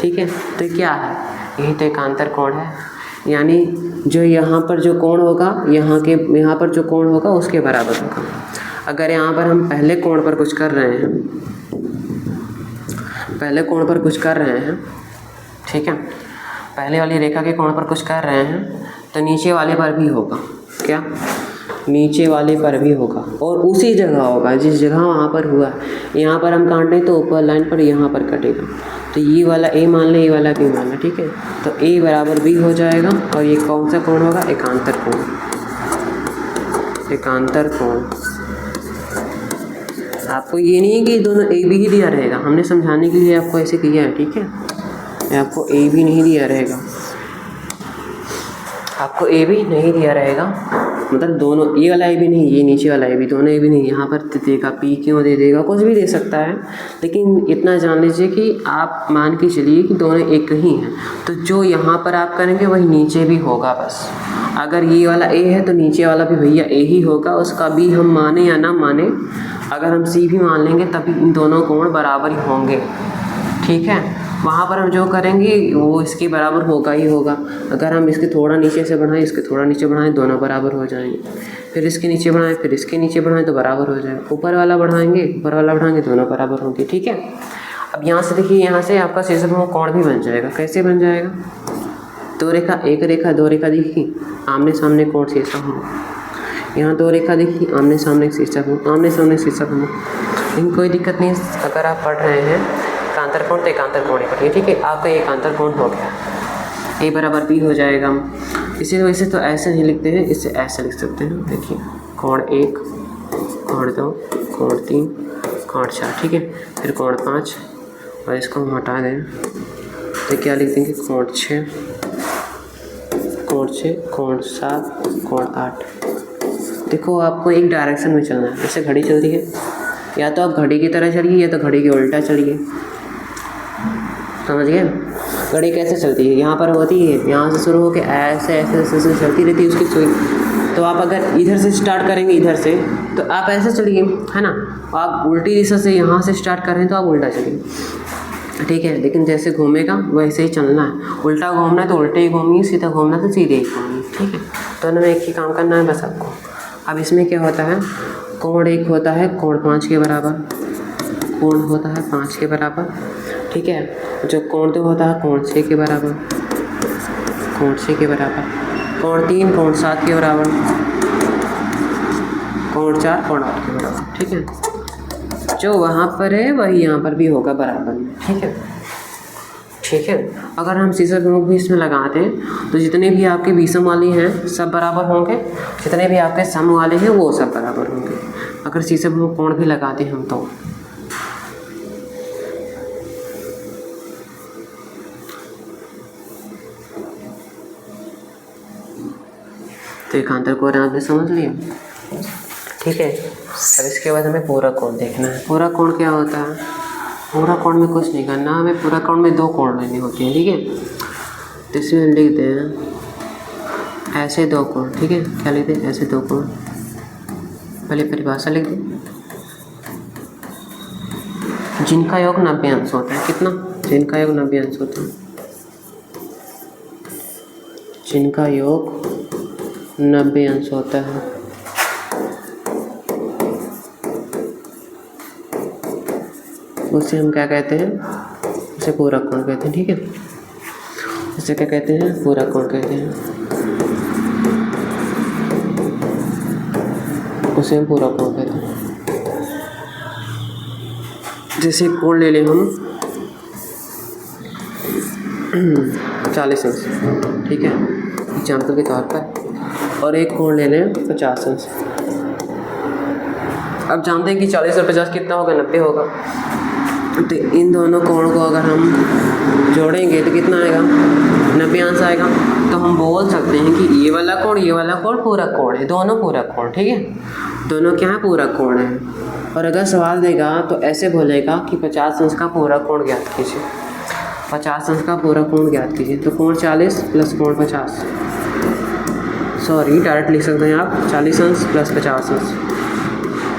Speaker 1: ठीक है। तो क्या है? यही तो एकांतर कोण है। यानी जो यहाँ पर जो कोण होगा, यहाँ पर जो कोण होगा उसके बराबर होगा। अगर यहाँ पर हम पहले कोण पर कुछ कर रहे हैं, पहले कोण पर कुछ कर रहे हैं, ठीक है, पहले वाली रेखा के कोण पर कुछ कर रहे हैं, तो नीचे वाले पर भी होगा। क्या? नीचे वाले पर भी होगा, और उसी जगह होगा जिस जगह वहाँ पर हुआ। यहाँ पर हम काट दें तो ऊपर लाइन पर यहाँ पर कटेगा। तो ये वाला ए मान लें, ये वाला बी मान लें, ठीक है। तो ए बराबर बी हो जाएगा, और ये कौन सा कोण होगा? एकांतर कोण। एकांतर कोण। आपको ये नहीं है कि दोनों ए बी ही दिया रहेगा, हमने समझाने के लिए आपको ऐसे किया है, ठीक है। आपको ए भी नहीं दिया रहेगा, आपको ए भी नहीं दिया रहेगा, मतलब दोनों, ये वाला ए भी नहीं, ये नीचे वाला ए भी, दोनों ए भी नहीं। यहाँ पर देगा पी क्यों दे देगा, कुछ भी दे सकता है, लेकिन इतना जान लीजिए कि आप मान के चलिए कि दोनों एक ही हैं। तो जो यहाँ पर आप करेंगे वही नीचे भी होगा बस। अगर ये वाला ए है तो नीचे वाला भी भैया ए ही होगा, उसका भी हम माने या ना माने, अगर हम सी भी मान लेंगे तभी इन दोनों कोण बराबर ही होंगे, ठीक है। वहाँ पर हम जो करेंगे वो इसके बराबर होगा ही होगा। अगर हम इसके थोड़ा नीचे से बढ़ाएं, इसके थोड़ा नीचे बढ़ाएं, दोनों बराबर हो जाएंगे। फिर इसके नीचे बढ़ाएं, फिर इसके नीचे बढ़ाएं तो बराबर हो जाएगा। ऊपर वाला बढ़ाएंगे, ऊपर वाला बढ़ाएंगे, दोनों बराबर होंगे, ठीक है। अब यहाँ से देखिए, यहाँ से आपका शीर्षसमूह कोण भी बन जाएगा। कैसे बन जाएगा? दो रेखा, एक रेखा, दो रेखा दिखी, आमने सामने कोण शीर्षसमूह। यहाँ दो रेखा दिखी, आमने सामने शीर्षसमूह, आमने सामने शीर्षसमूह। लेकिन कोई दिक्कत नहीं, अगर आप पढ़ रहे हैं एकांतर कोण तो एकांतर कोण ही पढ़िए, ठीक है। आपका एकांतर कोण हो गया, ए बराबर बी हो जाएगा। इसी वजह से तो ऐसे नहीं लिखते हैं, इससे ऐसे लिख सकते हैं। देखिए, कोण 1, कोण 2, कोण 3, कोण 4, ठीक है। फिर कोण 5, और इसको हम हटा दें तो क्या लिख देंगे? कोण 6, कोण 6, कोण 7, कोण 8। देखो, आपको एक डायरेक्शन में चलना है। जैसे घड़ी चलती है, या तो आप घड़ी की तरह चलिए या तो घड़ी के उल्टा चलिए, समझ गए। घड़ी कैसे चलती है, यहाँ पर होती है, यहाँ से शुरू होकर ऐसे ऐसे ऐसे चलती रहती है उसकी सुई। तो आप अगर इधर से स्टार्ट करेंगे, इधर से, तो आप ऐसे चलिए, है ना। आप उल्टी दिशा से यहाँ से स्टार्ट करें तो आप उल्टा चलिए, ठीक है। लेकिन जैसे घूमेगा वैसे ही चलना है। उल्टा घूमना है तो उल्टे ही घूमिए, सीधा घूमना तो सीधे ही घूमिए, ठीक है। दोनों में एक ही काम करना है बस आपको। अब इसमें क्या होता है, कोण एक होता है कोण 5 के बराबर, कोण होता है 5 के बराबर, ठीक है। जो कोण 2 होता है कोण 6 के बराबर, कोण 6 के बराबर, कोण 3 कोण 7 के बराबर, कोण 4 कोण 8 के बराबर, ठीक है। जो वहाँ पर है वही यहाँ पर भी होगा बराबर में, ठीक है, ठीक है। अगर हम सीसम भिन्नक भी इसमें लगाते हैं तो जितने भी आपके विषम वाले हैं सब बराबर होंगे, जितने भी आपके सम वाले हैं वो सब बराबर होंगे। अगर सीसम भिन्नक कोण भी लगाते हैं हम तो एकांतर कोण आपने समझ लिया, ठीक है। अब इसके बाद हमें पूरक कोण देखना है। पूरक कोण क्या होता है, पूरक कोण में कुछ नहीं करना, हमें पूरक कोण में 2 कोण लेने होते हैं, ठीक है। तो इसमें हम लिखते हैं ऐसे 2 कोण, ठीक है। क्या लिखते हैं, ऐसे 2 कोण। पहले परिभाषा लिख दें, जिनका योग 90 अंश होता है। कितना, जिनका योग 90 अंश होता है, जिनका योग 90 अंश होता है। उसे हम क्या कहते हैं, उसे पूरक कोण कहते हैं, ठीक है। इसे क्या कहते हैं, पूरक कोण कहते हैं, उसे हम पूरक कोण कहते हैं। जैसे कोण ले लें हम 40 अंश, ठीक है, एग्जाम्पल के तौर पर, और एक कोण ले लें 50 अंश। अब जानते हैं कि 40 और 50 कितना होगा, 90 होगा। तो इन दोनों कोण को अगर हम जोड़ेंगे तो कितना आएगा, 90 अंश आएगा। तो हम बोल सकते हैं कि ये वाला कोण पूरक कोण है, दोनों पूरक कोण, ठीक है, दोनों क्या है, पूरक कोण है। और अगर सवाल देगा तो ऐसे बोलेगा कि 50 अंश का पूरक कोण ज्ञात कीजिए, 50 अंश का पूरक कोण ज्ञात कीजिए। तो कोण 40 प्लस कोण 50, सॉरी डायरेक्ट लिख सकते हैं आप, 40 अंश प्लस 50 अंश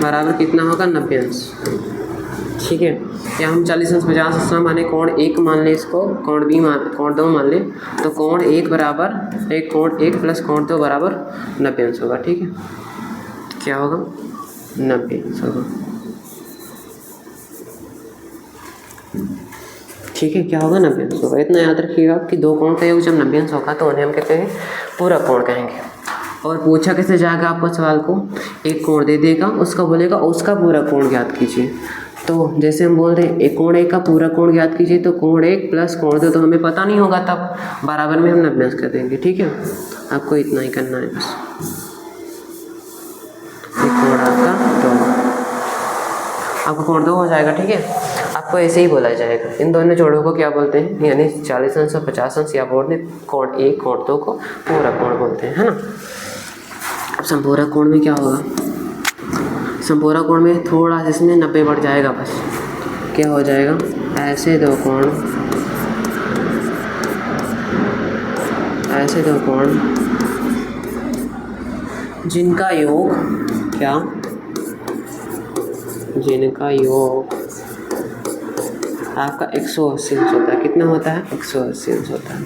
Speaker 1: बराबर कितना होगा, 90 अंश, ठीक है। या हम 40 अंश 50 अंश ना माने, कोण 1 मान लें इसको, कोण 2 मान लें, तो कोण 1 बराबर एक कोण 1 प्लस कोण 2 बराबर 90 अंश होगा, ठीक है। क्या होगा, 90 अंश होगा, ठीक है। क्या होगा, 90 अंश होगा। इतना याद रखिएगा कि 2 कोण का योग जब 90 अंश होगा तो उन्हें हम कहते हैं पूरक कोण कहेंगे। और पूछा कैसे जाएगा आपको सवाल को, एक कोण दे देगा, उसका बोलेगा उसका पूरक कोण ज्ञात कीजिए। तो जैसे हम बोल रहे हैं एक कोण 1 का पूरक कोण ज्ञात कीजिए, तो कोण 1 प्लस कोण 2 तो हमें पता नहीं होगा, तब बराबर में हम 90 अंश कर देंगे, ठीक है। आपको इतना ही करना है बस। एक कोण आपका कोण 2 हो जाएगा, ठीक है। आपको ऐसे ही बोला जाएगा। इन दोनों जोड़ों को क्या बोलते हैं, यानी 40 अंश और 50 अंश, या बोलते हैं कोण 1 कोण 2 को पूरक कोण बोलते हैं, है ना। अब संपूरक कोण में क्या होगा, संपूरक कोण में थोड़ा इसमें 90 बढ़ जाएगा, बस क्या हो जाएगा, ऐसे 2 कोण, ऐसे 2 कोण जिनका योग क्या, जिनका योग आपका 180 अंश होता है। कितना होता है, 180 अंश होता है,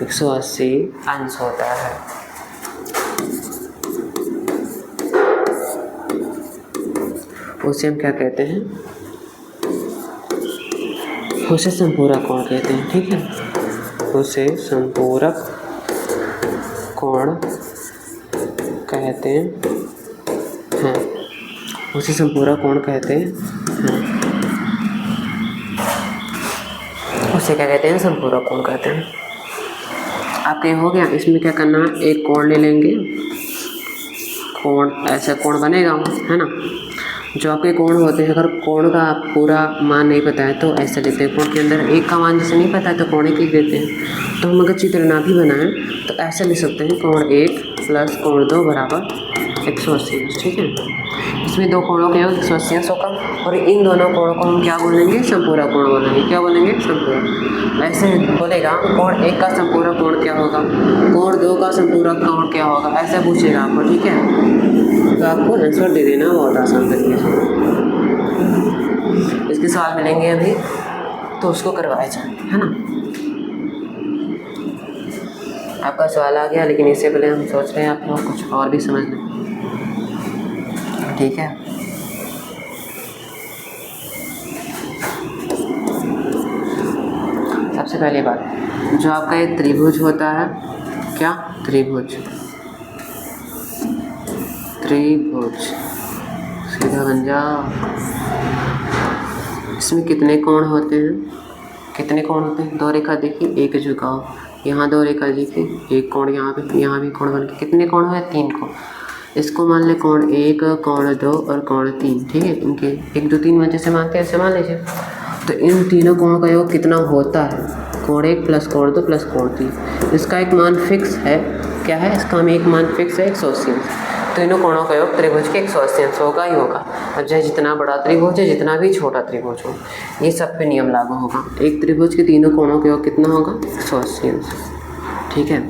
Speaker 1: 180 अंश होता है। उसे हम क्या कहते हैं, उसे संपूरक कोण कहते हैं, ठीक है। उसे संपूरक कोण कहते हैं, उसे संपूरक कोण कहते हैं, उसे क्या कहते हैं, संपूरक कोण कहते हैं। आपके हो गया। इसमें क्या करना है, एक कोण ले लेंगे, कोण ऐसा कोण बनेगा, है ना। जो आपके कोण होते हैं, अगर कोण का पूरा मान नहीं पता है तो ऐसा लेते हैं। कोण के अंदर 1 का मान जैसे नहीं पता है तो कोण 1 लिख देते हैं। तो हम अगर चित्र ना भी बनाएं तो ऐसा लिख सकते हैं, कोण 1 प्लस कोण 2 बराबर 180 अंश, ठीक है। इसमें दो कोणों का योग 180 अंश होगा और इन दोनों कोणों को हम क्या बोलेंगे, समपूरक कोण बोलेंगे। क्या बोलेंगे, समपूरक। ऐसे बोलेगा कोण 1 का समपूरक कोण क्या होगा, कोण 2 का समपूरक कोण क्या होगा, ऐसा पूछेगा आपको, ठीक है। तो आपको आंसर दे देना बहुत आसान तरीके से। इसके सवाल मिलेंगे अभी, तो उसको करवाया जाए, है ना। आपका सवाल आ गया, लेकिन इससे पहले हम सोच रहे हैं आप लोग कुछ और भी समझ लें, ठीक है। सबसे पहली बात, जो आपका एक त्रिभुज होता है, क्या, त्रिभुज, त्रिभुज सीधा बन जाओ। इसमें कितने कोण होते हैं, कितने कोण होते हैं, दो रेखा देखिए, एक झुकाव, यहाँ दो रेखा देखिए, एक कोण यहाँ भी कोण बन के कितने कोण हुए, 3 कोण। इसको मान ले कोण 1, कोण 2 और कोण 3, ठीक है। इनके 1 2 3 जैसे मानते हैं ऐसे मान लीजिए। तो इन तीनों कोणों का योग कितना होता है, कोण 1 प्लस कोण 2 प्लस कोण 3। इसका एक मान फिक्स है, क्या है, इसका एक मान फिक्स है 180 अंश। तीनों कोणों का योग त्रिभुज के 180 अंश होगा ही होगा। अब चाहे जितना बड़ा त्रिभुज है, जितना भी छोटा त्रिभुज हो, ये सब पे नियम लागू होगा। एक त्रिभुज के तीनों कोणों का योग कितना होगा, 180 अंश, ठीक है।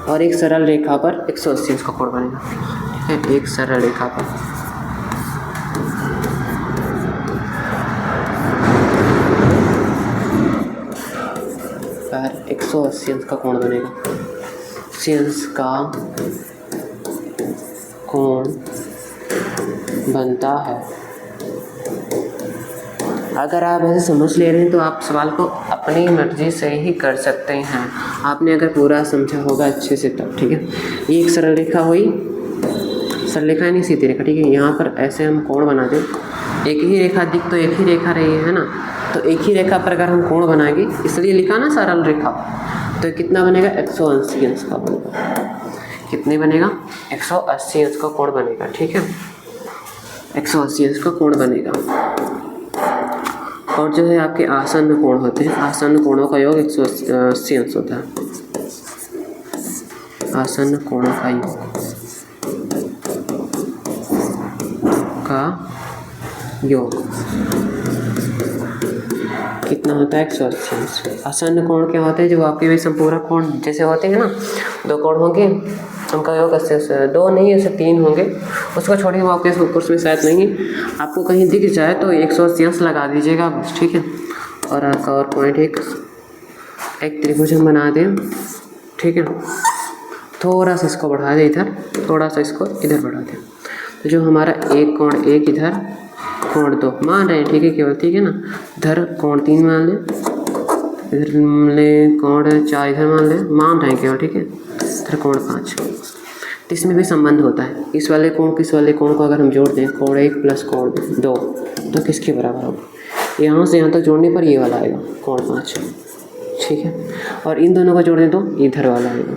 Speaker 1: और एक सरल रेखा पर 180 अंश का कोण बनेगा, ठीक है। एक सरल रेखा पर पर 180 अंश का कोण बनेगा। 180 अंश का कोण बनता है। अगर आप ऐसे समझ ले रहे हैं तो आप सवाल को अपनी मर्जी से ही कर सकते हैं, आपने अगर पूरा समझा होगा अच्छे से तब, ठीक है। ये एक सरल रेखा हुई, सरल रेखा यानी सीधी रेखा, ठीक है। यहाँ पर ऐसे हम कोण बना दें, एक ही रेखा दिख तो एक ही रेखा रही है ना, तो एक ही रेखा पर अगर हम कोण बनाएंगे, इसलिए लिखा ना सरल रेखा, तो कितना बनेगा, 180 अंश का बनेगा। कितने बनेगा, 180 अंश का कोण बनेगा, ठीक है। 180 अंश का कोण बनेगा। और जो है आपके आसन्न कोण होते हैं, आसन्न कोणों का योग 180 अंश होता है। आसन्न कोणों का योग कितना होता है, 180 अंश। आसन्न कोण क्या होते हैं, जो आपके भी संपूरक कोण जैसे होते हैं ना, दो कोण होंगे, उनका योग 80 अंश, दो नहीं ऐसे 3 होंगे, उसको छोड़िए, वो आपके कोर्स में शायद नहीं है, आपको कहीं दिख जाए तो 180 अंश लगा दीजिएगा, ठीक है। और आपका और पॉइंट एक त्रिभुज हम बना दें, ठीक है। थोड़ा सा इसको बढ़ा दें इधर, थोड़ा सा इसको इधर बढ़ा दें, तो जो हमारा एक कोण 1 इधर, कोण 2 मान रहे हैं, ठीक है, केवल, ठीक है ना। इधर कोण 3 मान लें, इधर ले कोण 4 इधर मान रहे हैं केवल, ठीक है। इधर कोण 5, तो इसमें भी संबंध होता है। इस वाले कोण को अगर हम जोड़ दें, कोण 1 प्लस कोण 2, तो किसके बराबर होगा, यहाँ से यहाँ तक जोड़ने पर ये वाला आएगा, कोण 5, ठीक है। और इन दोनों को जोड़ दें तो इधर वाला आएगा,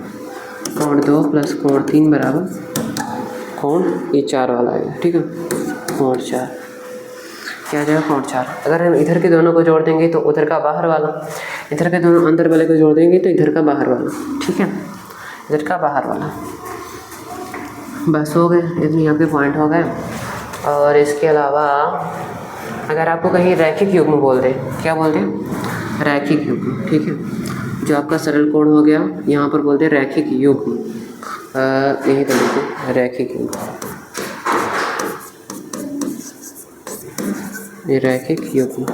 Speaker 1: कोण 2 प्लस कोण 3 बराबर कोण ये 4 वाला आएगा, ठीक है। कोण 4 क्या आ जाएगा, कोण 4। अगर हम इधर के दोनों को जोड़ देंगे तो उधर का बाहर वाला, इधर के दोनों अंदर वाले को जोड़ देंगे तो इधर का बाहर वाला, ठीक है, इधर का बाहर वाला। बस हो गए, इतनी आपके पॉइंट हो गए। और इसके अलावा अगर आपको कहीं रैखिक युग्म बोल दे, क्या बोल दें, रैखिक युग्म, ठीक है। जो आपका सरल कोण हो गया, यहाँ पर बोलते हैं रैखिक युग्म, यही तो लिखो रैखिक युग्म, ये रैखिक युग्म,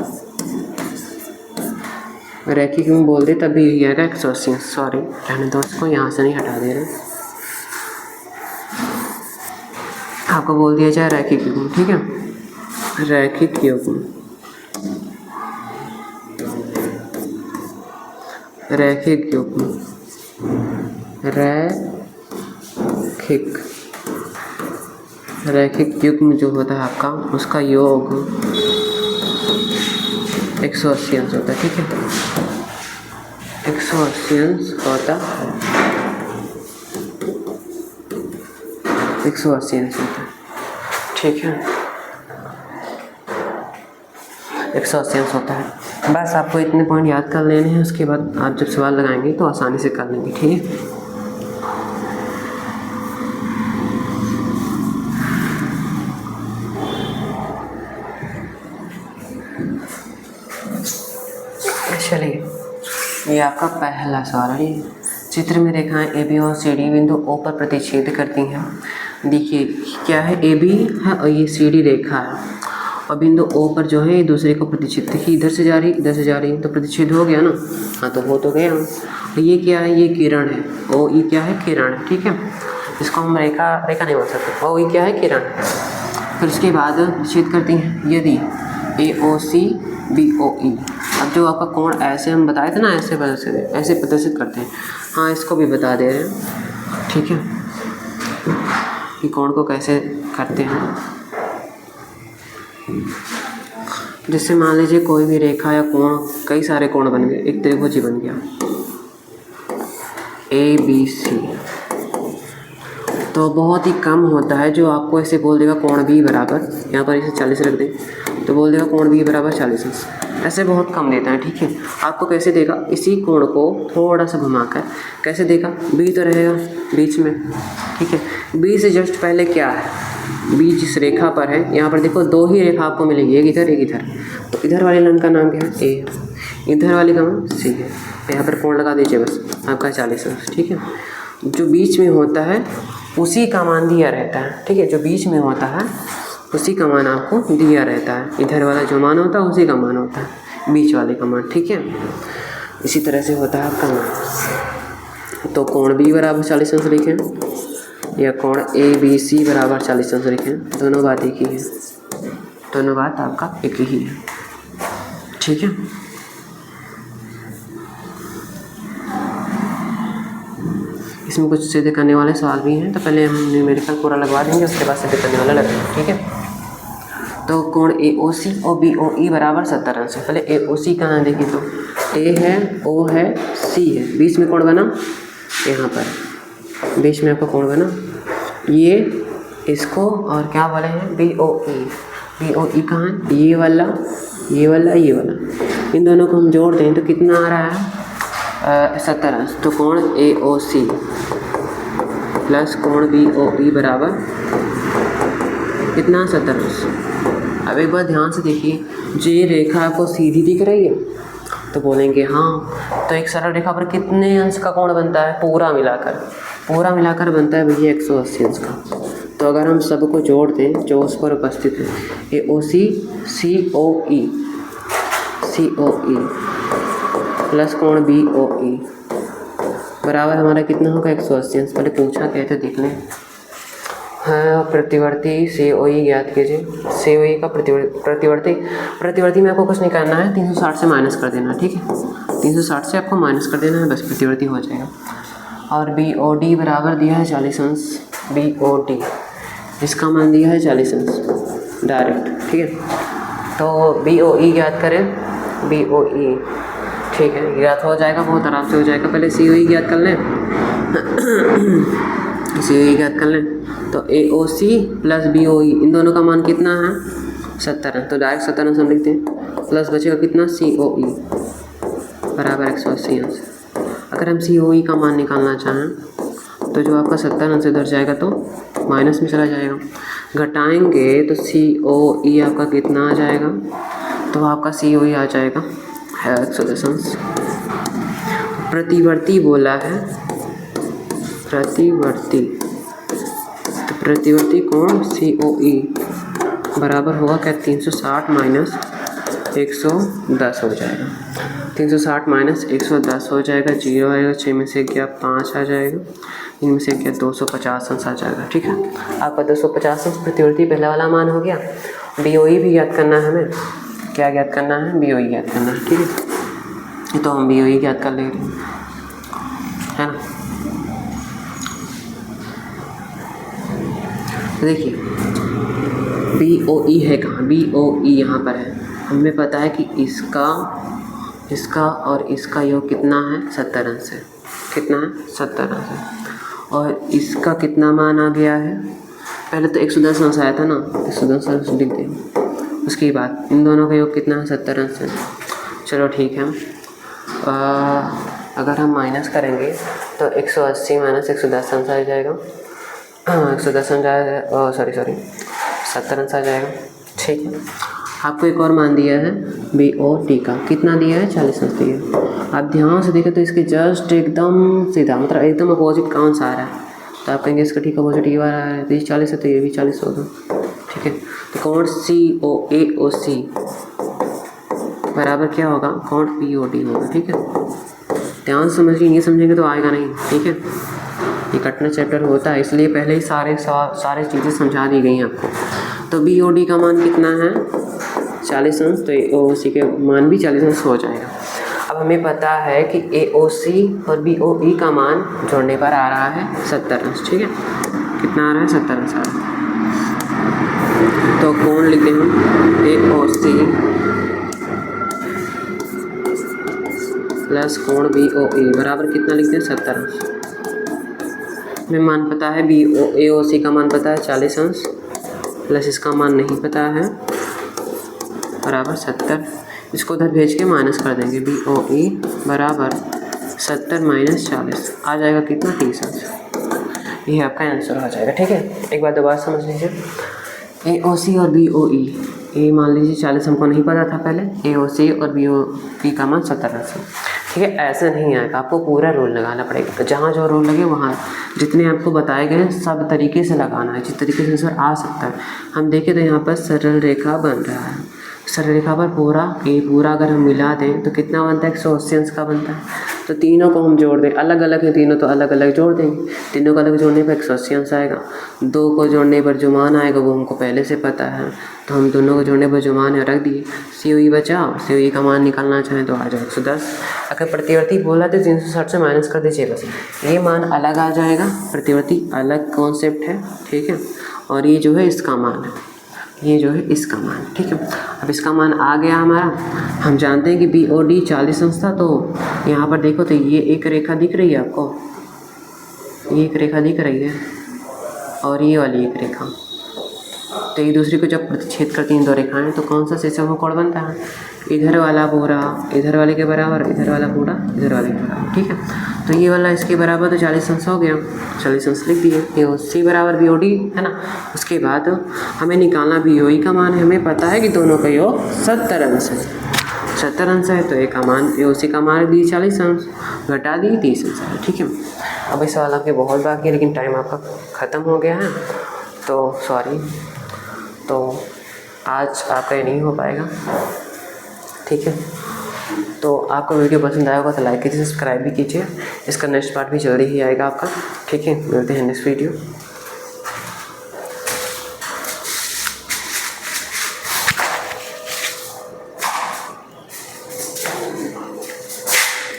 Speaker 1: रैखिक युग्म बोल दे तभी यही आएगा 180। सॉरी, रहने दो, इसको यहाँ से नहीं हटा दे रहे, आपको बोल दिया जाए रैखिक युग्म, ठीक है। रैखिक युग्म, रैखिक युग्म, रैखिक युग्म जो होता है आपका, उसका योग 180 अंश होता है, ठीक है। 180 अंश होता है, 180 अंश होता है, ठीक है। 180 अंश होता है। बस आपको इतने पॉइंट याद कर लेने हैं, उसके बाद आप जब सवाल लगाएंगे तो आसानी से कर लेंगे, ठीक है। ये आपका पहला सवाल है। चित्र में रेखाएं ए बी और सी डी बिंदु ओ पर प्रतिच्छेद करती हैं। देखिए क्या है, ए बी है और ये सी डी रेखा है और बिंदु ओ पर जो है दूसरे को प्रतिच्छेद, देखिए इधर से जा रही इधर से जा रही तो प्रतिच्छेद हो गया ना। हाँ तो हो तो गया। और ये क्या है, ये किरण है। ओ ई क्या है, किरण है। ठीक है, इसको हम रेखा नहीं बोल सकते। ओ ई क्या है, किरण है। फिर उसके बाद प्रतिच्छेद करती हैं यदि ए ओ सी बी ओ ई। अब जो आपका कोण ऐसे हम बताए थे ना, ऐसे प्रदर्शित करते हैं। हाँ इसको भी बता दे रहे हैं। ठीक है, कि कोण को कैसे करते हैं। जैसे मान लीजिए कोई भी रेखा या कोण, कई सारे कोण बन गए, एक त्रिभुज बन गया ए बी सी। तो बहुत ही कम होता है जो आपको ऐसे बोल देगा कोण बी बराबर, यहाँ पर इसे 40 रख दें तो बोल देगा कोण बी बराबर 40 अंश। ऐसे बहुत कम देता है। ठीक है, आपको कैसे देगा, इसी कोण को थोड़ा सा घुमाकर कैसे देगा, बी तो रहेगा बीच में। ठीक है, बी से जस्ट पहले क्या है, बी जिस रेखा पर है, यहाँ पर देखो दो ही रेखा आपको मिलेगी, एक इधर एक इधर। तो इधर वाली लाइन का नाम क्या है, ए, इधर वाली का नाम सी है। तो यहाँ पर कोण लगा दीजिए बस, आपका 40 अंश। ठीक है, जो बीच में होता है उसी का मान दिया रहता है। ठीक है, जो बीच में होता है उसी का मान आपको दिया रहता है। इधर वाला जो मान होता है उसी का मान होता है, बीच वाले का मान। ठीक है, इसी तरह से होता है आपका मान। तो कोण बी बराबर 40 अंश लिखें या कोण ए बी सी बराबर 40 अंश लिखें, दोनों बात एक ही है। दोनों बात आपका एक ही है। ठीक है, इसमें कुछ सीधे करने वाले सवाल भी हैं, तो पहले हम न्यूमेरिकल पूरा लगवा देंगे, उसके बाद सीधे करने वाला लगेंगे। ठीक है, तो कोण ए ओ सी और बी ओ ई बराबर 70 अंश है। पहले ए ओ सी कहाँ देखिए, तो ए है, ओ है, सी है, बीच में कोण बना, यहाँ पर बीच में आपका कोण बना, ये इसको और क्या बोले हैं, बी ओ ई। बी ओ ई कहाँ है, ये वाला, ये वाला, ये वाला, इन दोनों को हम जोड़ दें तो कितना आ रहा है, 70 अंश। तो कोण ए ओ सी प्लस कोण बी ओ ई बराबर कितना, 70 अंश। अब एक बार ध्यान से देखिए, जे रेखा आपको सीधी दिख रही है तो बोलेंगे हाँ। तो एक सरल रेखा पर कितने अंश का कोण बनता है, पूरा मिलाकर बनता है भैया 180 अंश का। तो अगर हम सबको जोड़ दें जो उस पर उपस्थित है, ए ओ सी सी ओ ई प्लस कोण बी ओ ई बराबर हमारा कितना होगा, 180 अंश। पहले पूछा क्या तो देख लें। हाँ, प्रतिवर्ती सी ओ ई ज्ञात कीजिए। सी ओ ई का प्रतिवर्ती में आपको कुछ नहीं करना है, 360 से माइनस कर देना। ठीक है, 360 से आपको माइनस कर देना है, बस प्रतिवर्ती हो जाएगा। और बी ओ डी बराबर दिया है 40 अंश। बी ओ डी इसका मान दिया है 40 अंश डायरेक्ट। ठीक है, तो बी ओ ई ज्ञात करें, बी ओ ई। ठीक है, ज्ञात हो जाएगा, बहुत आराम से हो जाएगा। पहले सी ओ ई ज्ञात कर लें, सी ओ ई ज्ञात कर लें। तो ए ओ सी प्लस बी ओ ई, इन दोनों का मान कितना है, 70 है। तो डायरेक्ट 70 अंश हम लिखते हैं, प्लस बचेगा कितना, सी ओ ई बराबर 180 अंश। अगर हम सी ओ ई का मान निकालना चाहें तो जो आपका 70 अंश इधर जाएगा तो माइनस में चला जाएगा, घटाएंगे तो सी ओ ई आपका कितना आ जाएगा, तो आपका सी ओ ई आ जाएगा 110 अंश। प्रतिवर्ती बोला है, प्रतिवर्ती कोण सी ओ ई बराबर होगा क्या, 360 माइनस 110 हो जाएगा। 360 माइनस 110 हो जाएगा, 0 आएगा, 6 में से गया 5 आ जाएगा, इनमें से गया 250 अंश आ जाएगा। ठीक है, आपका 250 अंश प्रतिवर्ती पहला वाला मान हो गया। बी ओ ई भी ज्ञात करना है हमें, क्या ज्ञात करना है, बी ओ ई ज्ञात करना है। ठीक है, तो हम बी ओ ई ज्ञात कर ले रहे हैं ना। देखिए बी ओ ई है कहाँ, बी ओ ई यहाँ पर है। हमें पता है कि इसका और इसका योग कितना है, 70 अंश है। कितना है, 70 अंश है। और इसका कितना मान आ गया है, पहले तो 110 अंश आया था ना, 110 अंश लिख दें। उसके बाद इन दोनों का योग कितना है, 70 अंश है। चलो ठीक है, अगर हम माइनस करेंगे तो 180 माइनस 110 अंश आ जाएगा, 110 अंश आएगा, सॉरी 70 अंश आ जाएगा। ठीक है, आपको एक और मान दिया है BOD का, कितना दिया है 40 अंश दिया है। आप ध्यान से देखें तो इसके जस्ट एकदम सीधा मतलब एकदम अपोजिट कौन सा आ रहा है, तो आप कहेंगे इसका ठीक अपोजिट ये वाला आ रहा है, तो ये 40 है तो ये भी 40 होगा, ठीक है। तो कोण COAOC बराबर क्या होगा, कोण POD होगा, ठीक है। ध्यान से समझिए, नहीं समझेंगे तो आएगा नहीं, ठीक है। ये कटना चैप्टर होता है, इसलिए पहले ही सारे चीज़ें समझा दी गई हैं आपको। तो BOD का मान कितना है 40 अंश, तो AOC के मान भी 40 अंश हो जाएगा। अब हमें पता है कि AOC और BOE का मान जोड़ने पर आ रहा है 70 अंश, ठीक है। कितना आ रहा है 70 अंश आ रहा है। तो कोण लिखते हैं AOC प्लस कोण BOE बराबर कितना लिखते हैं 70 अंश। में मान पता है AOC का मान पता है 40 अंश प्लस इसका मान नहीं पता है बराबर 70। इसको उधर भेज के माइनस कर देंगे, BOE बराबर 70 माइनस 40 आ जाएगा कितना 30 अंश। ये आपका आंसर हो जाएगा, ठीक है। एक बार दोबारा समझ लीजिए, AOC और BOE, ये मान लीजिए 40 हमको नहीं पता था पहले, AOC और BOE का मान 70 अंश, ठीक है। ऐसे नहीं आएगा, आपको पूरा रूल लगाना पड़ेगा। तो जहाँ जो रूल लगे वहाँ जितने आपको बताए गए हैं सब तरीके से लगाना है, जिस तरीके से आंसर आ सकता है। हम देखें तो यहाँ पर सरल रेखा बन रहा है, सरल रेखा पर पूरा अगर हम मिला दें तो कितना बनता है 180 अंश का बनता है। तो तीनों को हम जोड़ दें, अलग अलग है तीनों तो अलग अलग जोड़ देंगे, तीनों को अलग जोड़ने पर 180 अंश आएगा। दो को जोड़ने पर जो मान आएगा वो हमको पहले से पता है, तो हम दोनों को जोड़ने पर जो मान है रख दिए। COE बचा, COE का मान निकालना चाहें तो आ जाएगा 110। अगर प्रतिवर्ती बोला तो 360 से माइनस कर दीजिए बस, ये मान अलग आ जाएगा, प्रतिवर्ती अलग कॉन्सेप्ट है, ठीक है। और ये जो है इसका मान है, ये जो है इसका मान, ठीक है। अब इसका मान आ गया हमारा, हम जानते हैं कि BOD 40 अंश था। तो यहाँ पर देखो तो ये एक रेखा दिख रही है आपको, ये एक रेखा दिख रही है और ये वाली एक रेखा, तो एक दूसरे को जब प्रतिच्छेद करती हैं दो रेखाएं तो कौन सा शीर्षक कोण बनता है, इधर वाला पूरा इधर वाले के बराबर, इधर वाला पूरा इधर वाले के बराबर, ठीक है। तो ये वाला इसके बराबर तो 40 अंश हो गया, 40 अंश लिख दिए। AOC बराबर BOD है ना। उसके बाद हमें निकालना BOE का मान है, हमें पता है कि दोनों का योग 70 अंश है, 70 अंश है तो एक का मान AOC का मान दिए 40 अंश, घटा दिए 30 अंश है, ठीक है। अब इस सवाल आपके बहुत बाकी है लेकिन टाइम आपका ख़त्म हो गया है, तो सॉरी, तो आज आपका ये नहीं हो पाएगा, ठीक है। तो आपको वीडियो पसंद आया होगा तो लाइक कीजिए, सब्सक्राइब भी कीजिए। इसका नेक्स्ट पार्ट भी जल्दी ही आएगा आपका, ठीक है। मिलते हैं नेक्स्ट वीडियो।